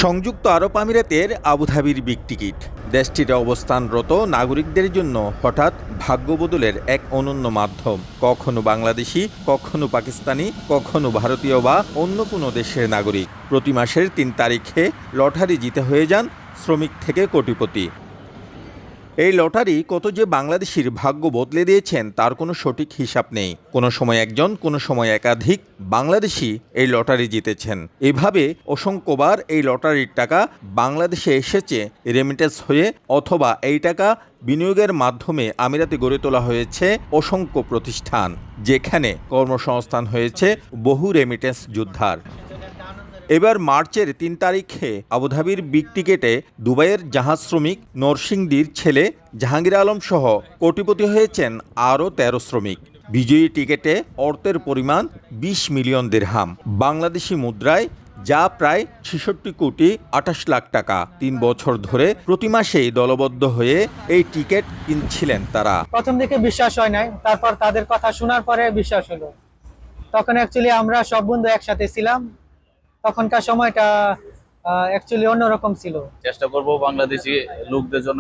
সংযুক্ত আরব আমিরাতের আবুধাবির big ticket দেশটিতে অবস্থানরত নাগরিকদের জন্য হঠাৎ ভাগ্য বদলের এক অনন্য মাধ্যম। কখনো বাংলাদেশি, কখনো পাকিস্তানি, কখনো ভারতীয় বা অন্য কোনো দেশের নাগরিক প্রতি মাসের ৩ তারিখে লটারি জিতে হয়ে যান শ্রমিক থেকে কোটিপতি। এই লটারি কত যে বাংলাদেশির ভাগ্য বদলে দিয়েছেন তার কোনো সঠিক হিসাব নেই। কোনো সময় একজন, কোনো সময় একাধিক বাংলাদেশি এই লটারি জিতেছেন। এভাবে অসংখ্যবার এই লটারির টাকা বাংলাদেশে এসেছে রেমিটেন্স হয়ে, অথবা এই টাকা বিনিয়োগের মাধ্যমে আমিরাতে গড়ে তোলা হয়েছে অসংখ্য প্রতিষ্ঠান, যেখানে কর্মসংস্থান হয়েছে বহু রেমিটেন্স যোদ্ধার। এবার মার্চের ৩ তারিখে আবুধাবির বিগ টিকেটে দুবাইয়ের জাহাজ শ্রমিক নরসিংদীর ছেলে জাহাঙ্গীর আলম সহ কোটিপতি হয়েছেন আরও ১৩ শ্রমিক। বিজয়ী টিকেটে অর্থের পরিমাণ ২০ মিলিয়ন দিরহাম, বাংলাদেশি মুদ্রায় যা প্রায় ৬৬ কোটি ২৮ লাখ টাকা। ৩ বছর ধরে প্রতি মাসেই দলবদ্ধ হয়ে এই টিকিট কিনছিলেন তারা। প্রথম দিকে বিশ্বাস হয় নাই, তারপর তাদের কথা শোনার পরে বিশ্বাস হলো। তখন অ্যাকচুয়ালি আমরা সব বন্ধু একসাথে ছিলাম, তখনকার সময়টা অ্যাকচুয়ালি অন্যরকম ছিল। চেষ্টা করব বাংলাদেশি লোকদের জন্য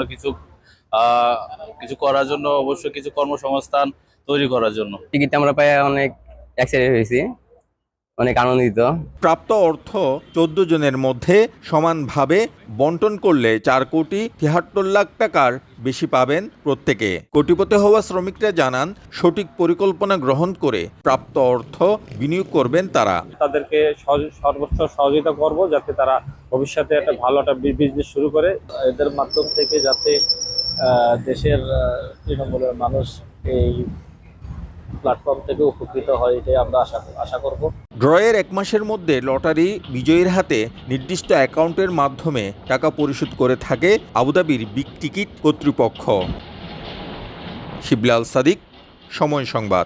কিছু করার জন্য, অবশ্যই কিছু কর্মসংস্থান তৈরি করার জন্য। টিকিট আমরা পাই অনেক এক্সাইটেড হয়েছি, অনেক আনন্দিত। প্রাপ্ত অর্থ ১৪ জনের মধ্যে সমানভাবে বন্টন করলে ৪ কোটি ৭৩ লাখ টাকার বেশি পাবেন প্রত্যেকে। কোটিপতি হওয়া শ্রমিকরা জানান, সঠিক পরিকল্পনা গ্রহণ করে প্রাপ্ত অর্থ বিনিয়োগ করবেন তারা। তাদেরকে সর্বোচ্চ সহযোগিতা করব যাতে তারা ভবিষ্যতে একটা ভালো একটা বিজনেস শুরু করে। এদের মাধ্যম থেকে যাতে দেশের তৃণমূলের মানুষ এই প্ল্যাটফর্ম থেকে উপকৃত হয়, এটাই আমরা আশা করব। ড্রয়ের ১ মাসের মধ্যে লটারি বিজয়ীর হাতে নির্দিষ্ট অ্যাকাউন্টের মাধ্যমে টাকা পরিশোধ করে থাকে আবুধাবির বিগ টিকিট কর্তৃপক্ষ। শিবলাল সাদিক, সময় সংবাদ।